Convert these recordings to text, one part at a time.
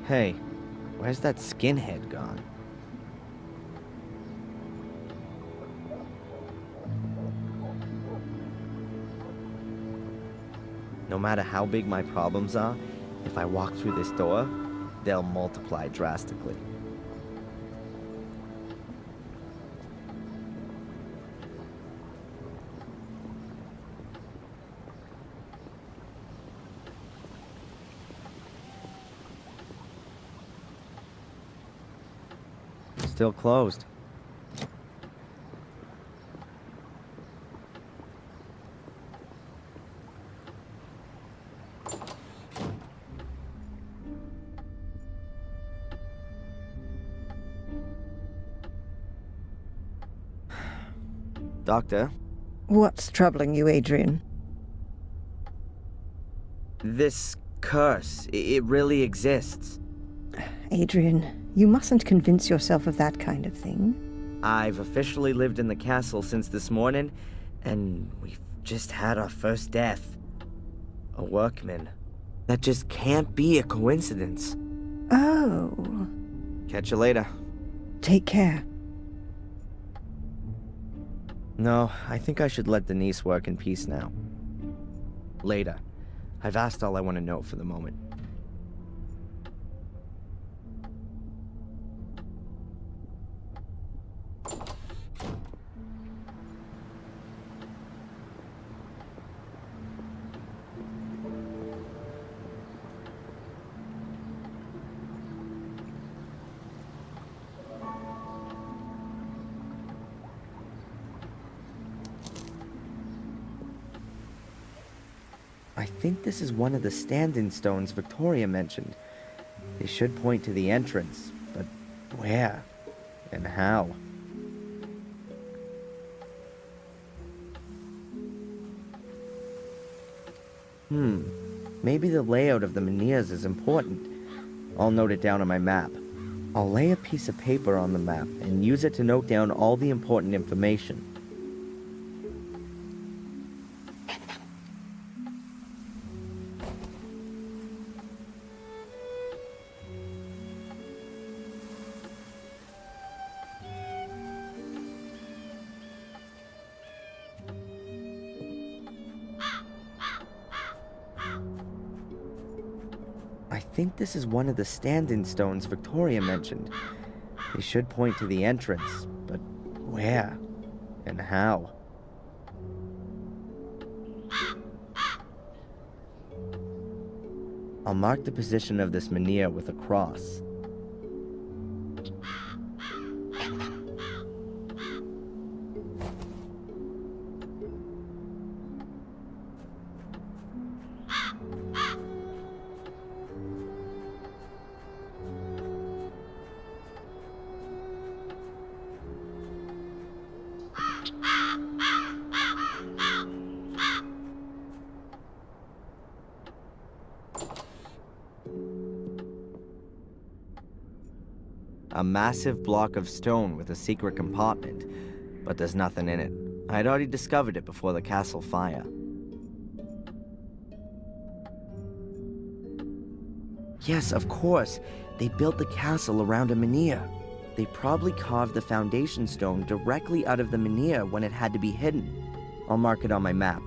Hey, where's that skinhead gone? No matter how big my problems are, if I walk through this door, they'll multiply drastically. Still closed. Doctor? What's troubling you, Adrian? This curse, it really exists. Adrian, you mustn't convince yourself of that kind of thing. I've officially lived in the castle since this morning, and we've just had our first death. A workman. That just can't be a coincidence. Oh. Catch you later. Take care. No, I think I should let Denise work in peace now. Later. I've asked all I want to know for the moment. I think this is one of the standing stones Victoria mentioned. They should point to the entrance, but where and how? Maybe the layout of the menhirs is important. I'll note it down on my map. I'll lay a piece of paper on the map and use it to note down all the important information. I think this is one of the standing stones Victoria mentioned. They should point to the entrance, but where and how? I'll mark the position of this menhir with a cross. A massive block of stone with a secret compartment, but there's nothing in it. I'd already discovered it before the castle fire. Yes, of course. They built the castle around a menhir. They probably carved the foundation stone directly out of the menhir when it had to be hidden. I'll mark it on my map.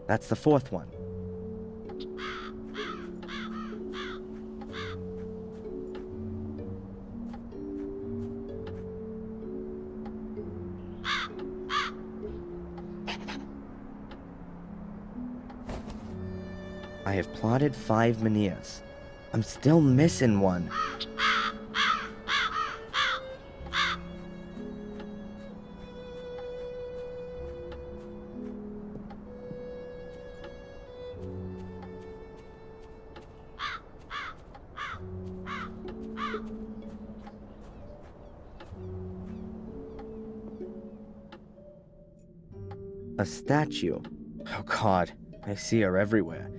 That's the fourth one. I have plotted 5 menhirs. I'm still missing one. A statue. Oh God, I see her everywhere.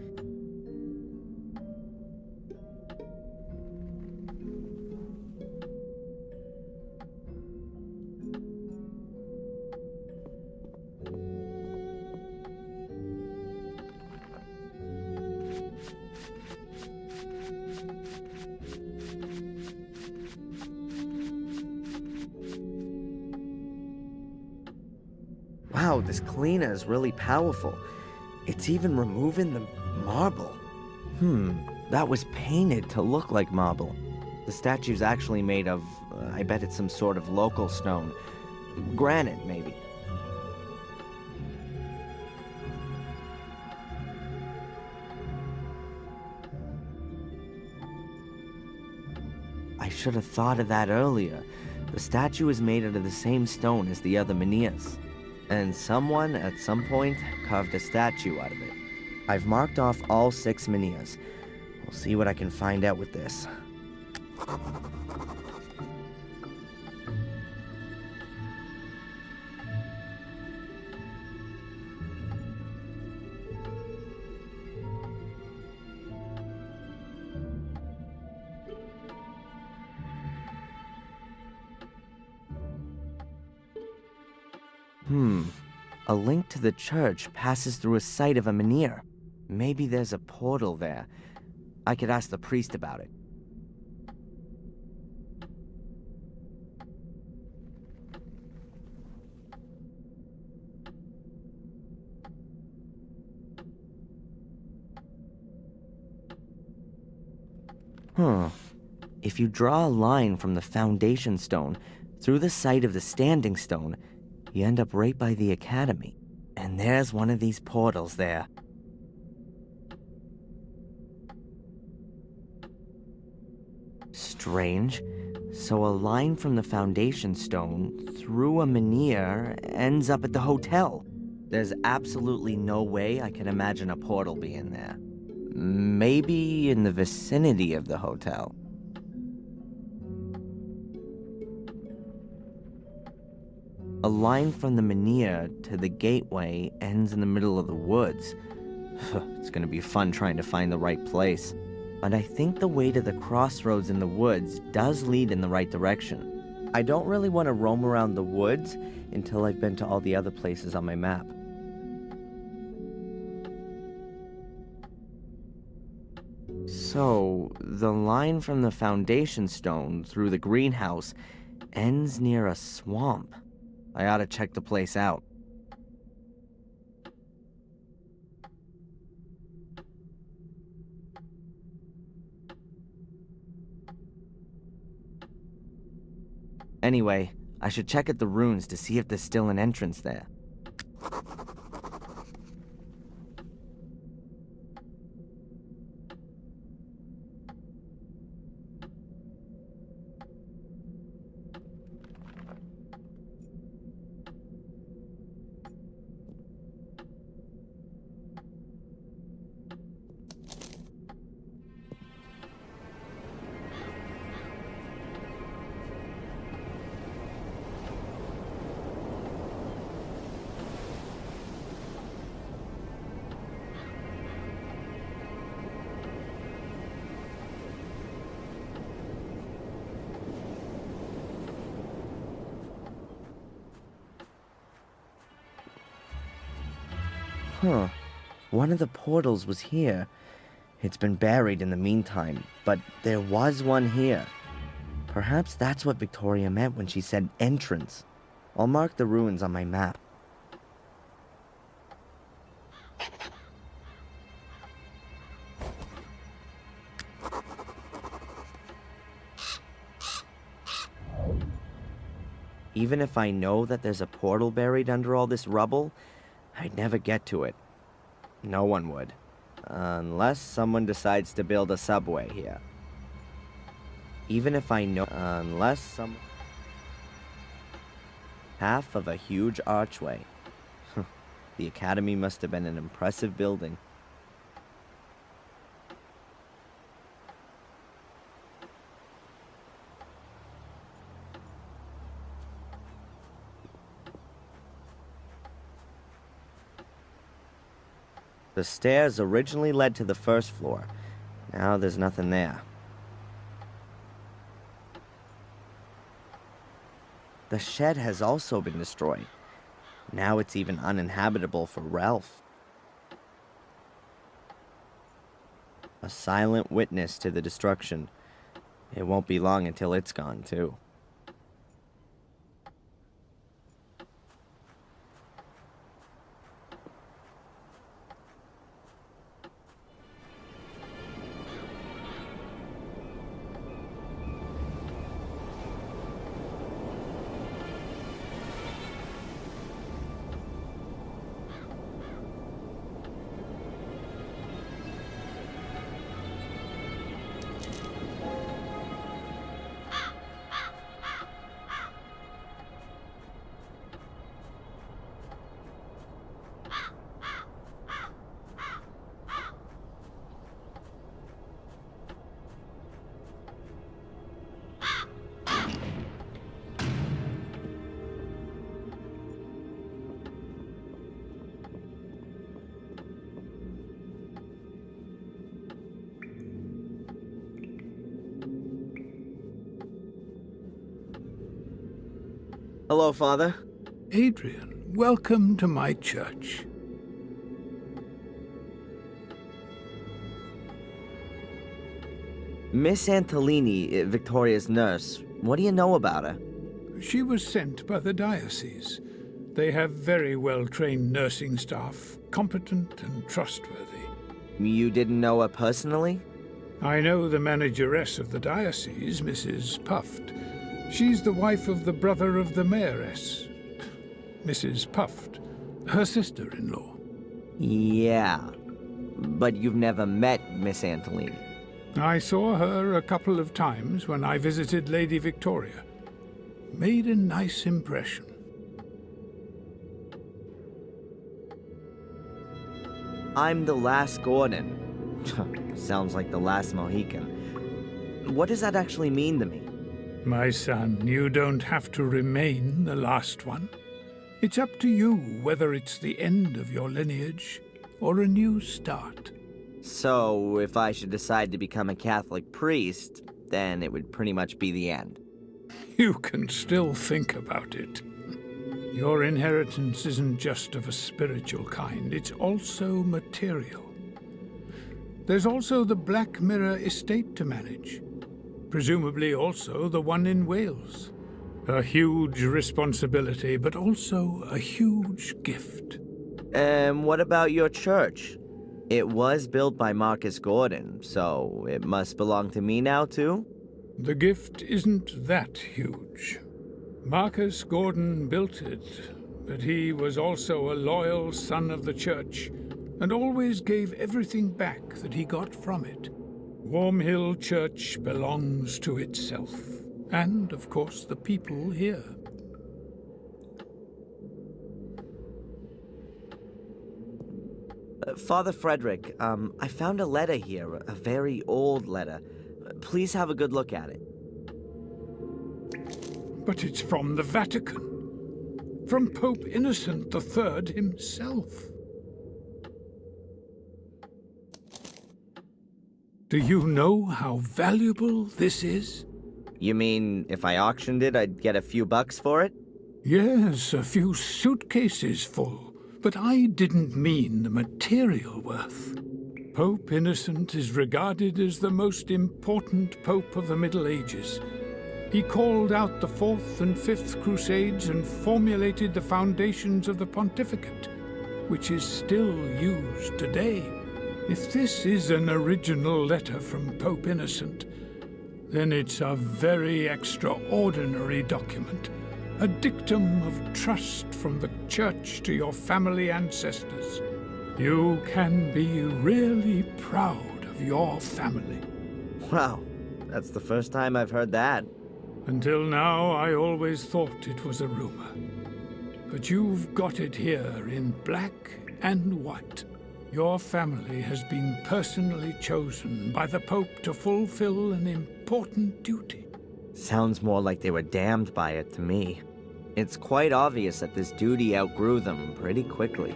Wow, this cleaner is really powerful. It's even removing the marble. That was painted to look like marble. The statue's actually made of, I bet it's some sort of local stone. Granite, maybe. I should have thought of that earlier. The statue is made out of the same stone as the other menhirs. And someone, at some point, carved a statue out of it. I've marked off all 6 menhirs. We'll see what I can find out with this. A link to the church passes through a site of a menhir. Maybe there's a portal there. I could ask the priest about it. If you draw a line from the foundation stone through the site of the standing stone, you end up right by the academy. And there's one of these portals there. Strange. So a line from the foundation stone through a menhir ends up at the hotel. There's absolutely no way I can imagine a portal being there. Maybe in the vicinity of the hotel. A line from the menhir to the gateway ends in the middle of the woods. It's gonna be fun trying to find the right place. But I think the way to the crossroads in the woods does lead in the right direction. I don't really want to roam around the woods until I've been to all the other places on my map. So, the line from the foundation stone through the greenhouse ends near a swamp. I ought to check the place out. Anyway, I should check at the ruins to see if there's still an entrance there. One of the portals was here. It's been buried in the meantime, but there was one here. Perhaps that's what Victoria meant when she said entrance. I'll mark the ruins on my map. Even if I know that there's a portal buried under all this rubble, I'd never get to it. No one would. Unless someone decides to build a subway here. Even if I know, unless some half of a huge archway. The academy must have been an impressive building. The stairs originally led to the first floor. Now there's nothing there. The shed has also been destroyed. Now it's even uninhabitable for Ralph. A silent witness to the destruction. It won't be long until it's gone, too. Hello, Father. Adrian, welcome to my church. Miss Antolini, Victoria's nurse, what do you know about her? She was sent by the diocese. They have very well-trained nursing staff, competent and trustworthy. You didn't know her personally? I know the manageress of the diocese, Mrs. Puft. She's the wife of the brother of the mayoress, Mrs. Puft, her sister-in-law. Yeah, but you've never met Miss Antolini. I saw her a couple of times when I visited Lady Victoria. Made a nice impression. I'm the last Gordon. Sounds like the last Mohican. What does that actually mean to me? My son, you don't have to remain the last one. It's up to you whether it's the end of your lineage or a new start. So, if I should decide to become a Catholic priest, then it would pretty much be the end. You can still think about it. Your inheritance isn't just of a spiritual kind, it's also material. There's also the Black Mirror estate to manage. Presumably also the one in Wales. A huge responsibility, but also a huge gift. What about your church? It was built by Marcus Gordon, so it must belong to me now, too? The gift isn't that huge. Marcus Gordon built it, but he was also a loyal son of the church and always gave everything back that he got from it. Warm Hill Church belongs to itself, and, of course, the people here. Father Frederick, I found a letter here, a very old letter. Please have a good look at it. But it's from the Vatican. From Pope Innocent III himself. Do you know how valuable this is? You mean if I auctioned it, I'd get a few bucks for it? Yes, a few suitcases full. But I didn't mean the material worth. Pope Innocent is regarded as the most important pope of the Middle Ages. He called out the Fourth and Fifth Crusades and formulated the foundations of the pontificate, which is still used today. If this is an original letter from Pope Innocent, then it's a very extraordinary document, a dictum of trust from the Church to your family ancestors. You can be really proud of your family. Wow, That's the first time I've heard that. Until now, I always thought it was a rumor. But you've got it here in black and white. Your family has been personally chosen by the Pope to fulfill an important duty. Sounds more like they were damned by it to me. It's quite obvious that this duty outgrew them pretty quickly.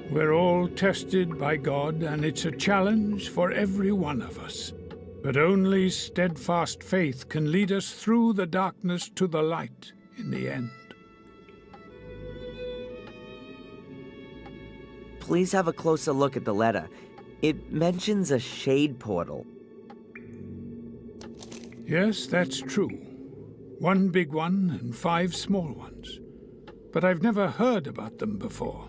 We're all tested by God, and it's a challenge for every one of us. But only steadfast faith can lead us through the darkness to the light in the end. Please have a closer look at the letter. It mentions a shade portal. Yes, that's true. One big one and 5 small ones. But I've never heard about them before.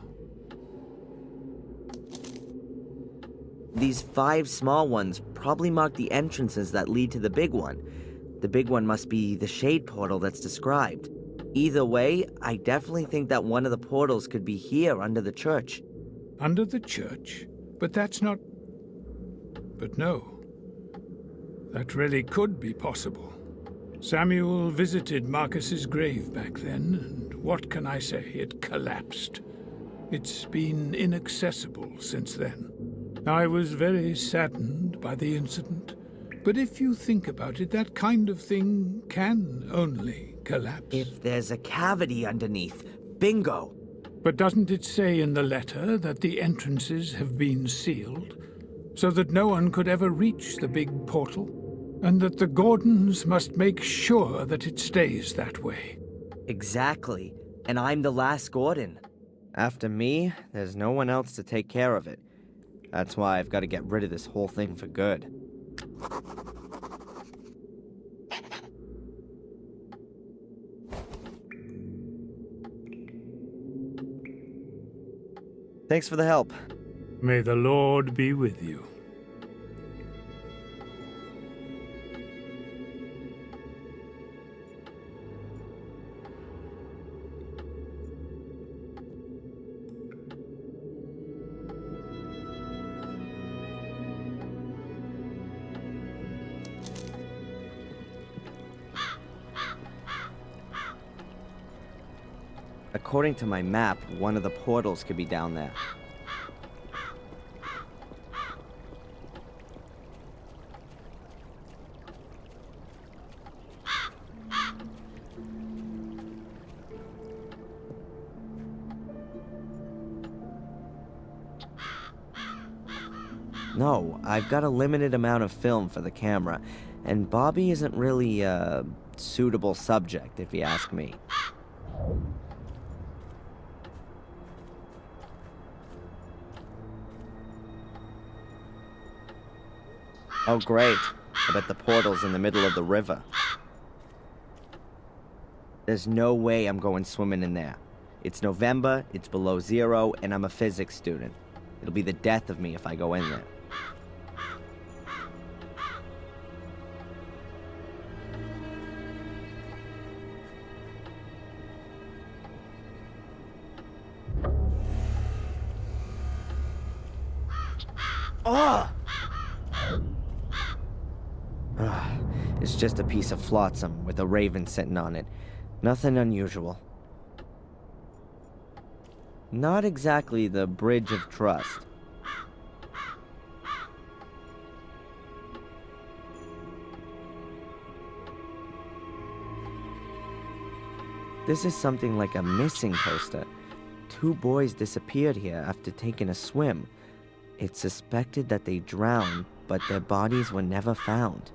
These 5 small ones probably mark the entrances that lead to the big one. The big one must be the shade portal that's described. Either way, I definitely think that one of the portals could be here under the church. Under the church? But that's not... But no. That really could be possible. Samuel visited Marcus's grave back then, and what can I say? It collapsed. It's been inaccessible since then. I was very saddened by the incident, but if you think about it, that kind of thing can only collapse. If there's a cavity underneath, bingo! But doesn't it say in the letter that the entrances have been sealed, so that no one could ever reach the big portal? And that the Gordons must make sure that it stays that way. Exactly. And I'm the last Gordon. After me, there's no one else to take care of it. That's why I've got to get rid of this whole thing for good. Thanks for the help. May the Lord be with you. According to my map, one of the portals could be down there. No, I've got a limited amount of film for the camera, and Bobby isn't really a suitable subject, if you ask me. Oh great, I bet the portal's in the middle of the river. There's no way I'm going swimming in there. It's November, it's below 0, and I'm a physics student. It'll be the death of me if I go in there. Oh! It's just a piece of flotsam with a raven sitting on it. Nothing unusual. Not exactly the bridge of trust. This is something like a missing poster. 2 boys disappeared here after taking a swim. It's suspected that they drowned, but their bodies were never found.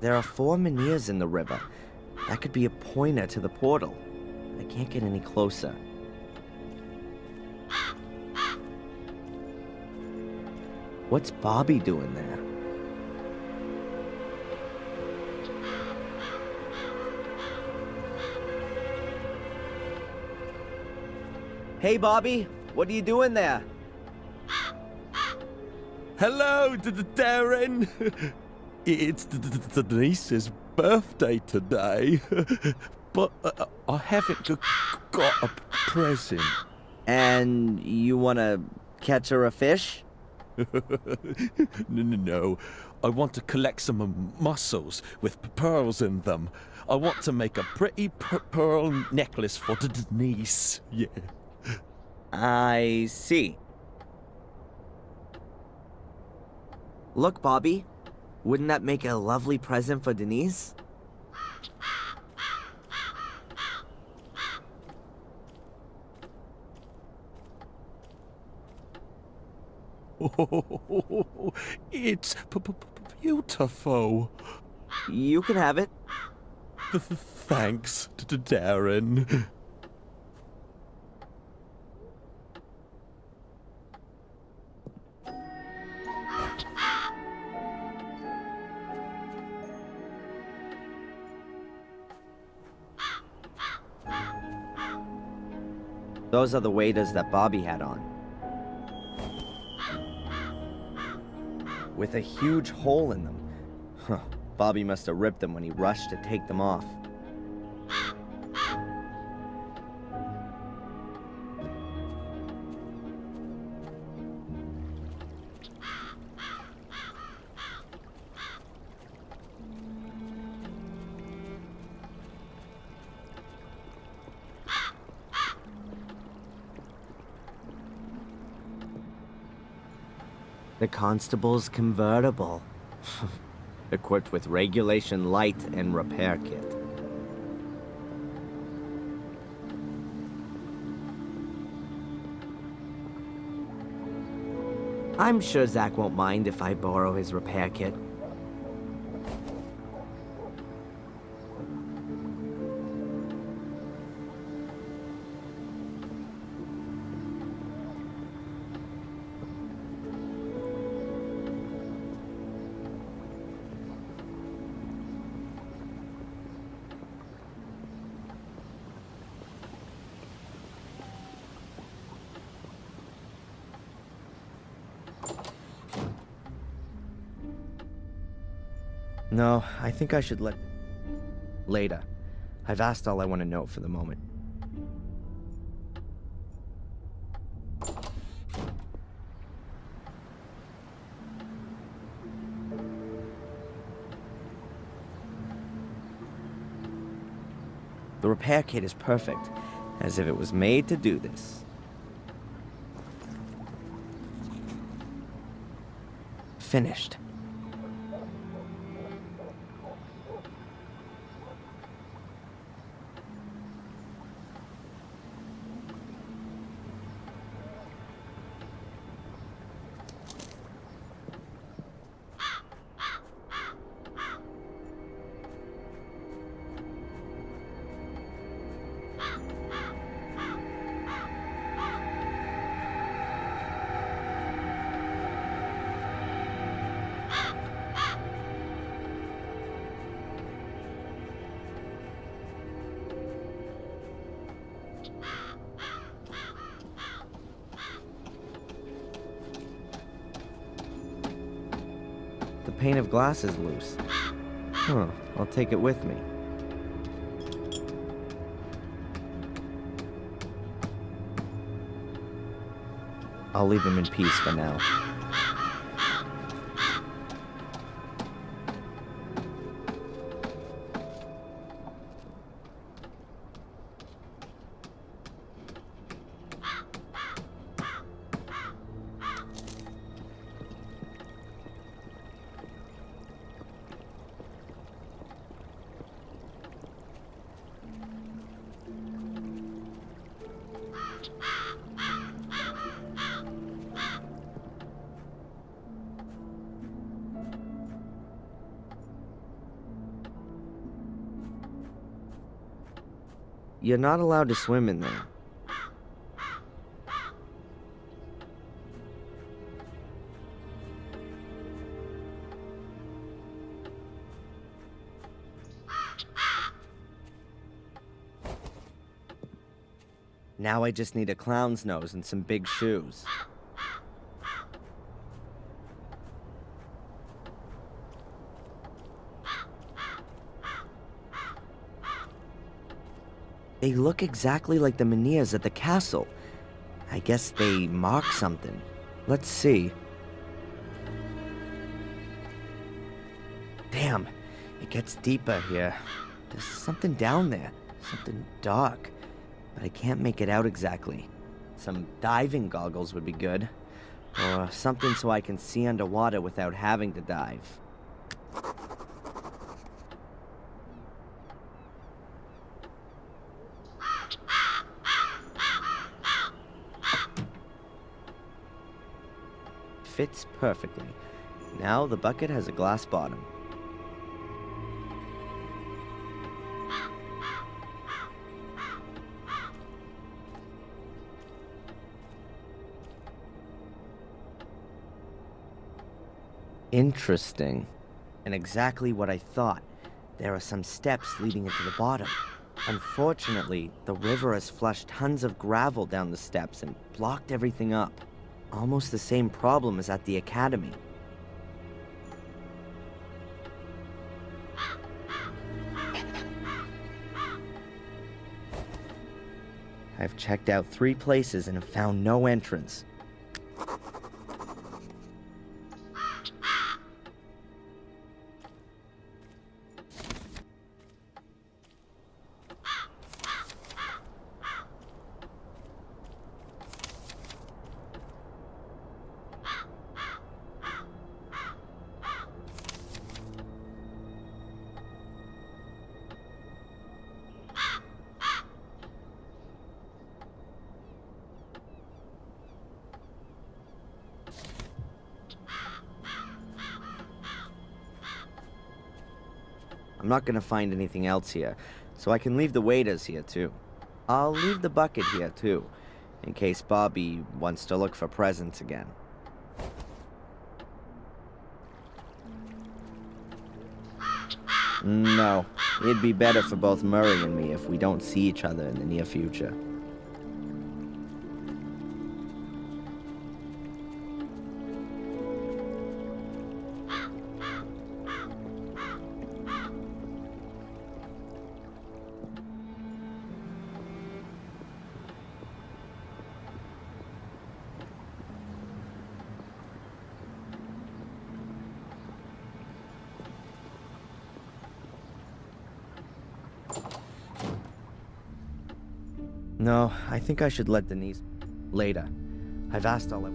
There are 4 menhirs in the river. That could be a pointer to the portal. I can't get any closer. What's Bobby doing there? Hey, Bobby, what are you doing there? Hello, Darren. It's the niece's birthday today, but I haven't got a present. And you want to catch her a fish? No. I want to collect some mussels with pearls in them. I want to make a pretty pearl necklace for Denise. Yeah. I see. Look, Bobby. Wouldn't that make a lovely present for Denise? Oh, it's beautiful. You can have it. Thanks, Darren. Those are the waders that Bobby had on. With a huge hole in them. Huh. Bobby must have ripped them when he rushed to take them off. The constable's convertible. Equipped with regulation light and repair kit. I'm sure Zach won't mind if I borrow his repair kit. No, I think I should let... Later. I've asked all I want to know for the moment. The repair kit is perfect, as if it was made to do this. Finished. The pane of glass is loose. Huh, I'll take it with me. I'll leave him in peace for now. You're not allowed to swim in there. Now I just need a clown's nose and some big shoes. They look exactly like the menhirs at the castle. I guess they mark something. Let's see. It gets deeper here. There's something down there, something dark, but I can't make it out exactly. Some diving goggles would be good, or something so I can see underwater without having to dive. Fits perfectly. Now the bucket has a glass bottom. Interesting. And exactly what I thought. There are some steps leading into the bottom. Unfortunately, the river has flushed tons of gravel down the steps and blocked everything up. Almost the same problem as at the academy. I've checked out 3 places and have found no entrance. I'm not gonna find anything else here, so I can leave the waiters here too. I'll leave the bucket here too, in case Bobby wants to look for presents again. No, it'd be better for both Murray and me if we don't see each other in the near future. No, I think I should let Denise later. I've asked all I...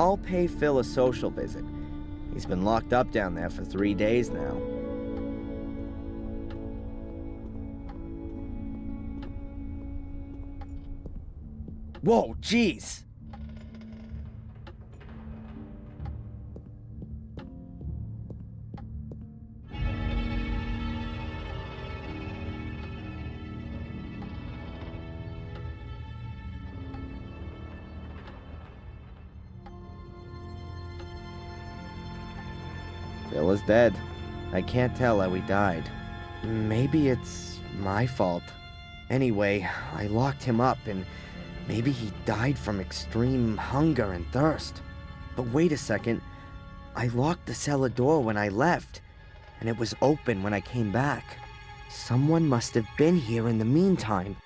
I'll pay Phil a social visit. He's been locked up down there for 3 days now. Whoa, jeez! Phil is dead. I can't tell how he died. Maybe it's my fault. Anyway, I locked him up and maybe he died from extreme hunger and thirst. But wait a second. I locked the cellar door when I left, and it was open when I came back. Someone must have been here in the meantime.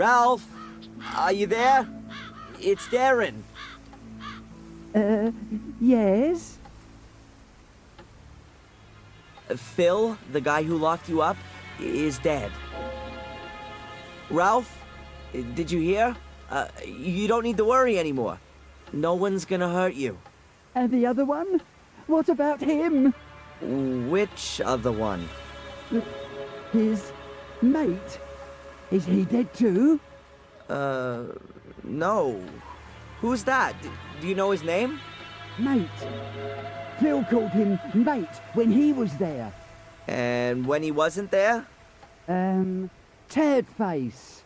Ralph, are you there? It's Darren. Yes? Phil, the guy who locked you up, is dead. Ralph, did you hear? You don't need to worry anymore. No one's gonna hurt you. And the other one? What about him? Which other one? His mate? Is he dead too? No. Who's that? Do you know his name? Mate. Phil called him mate when he was there. And when he wasn't there? Tad face.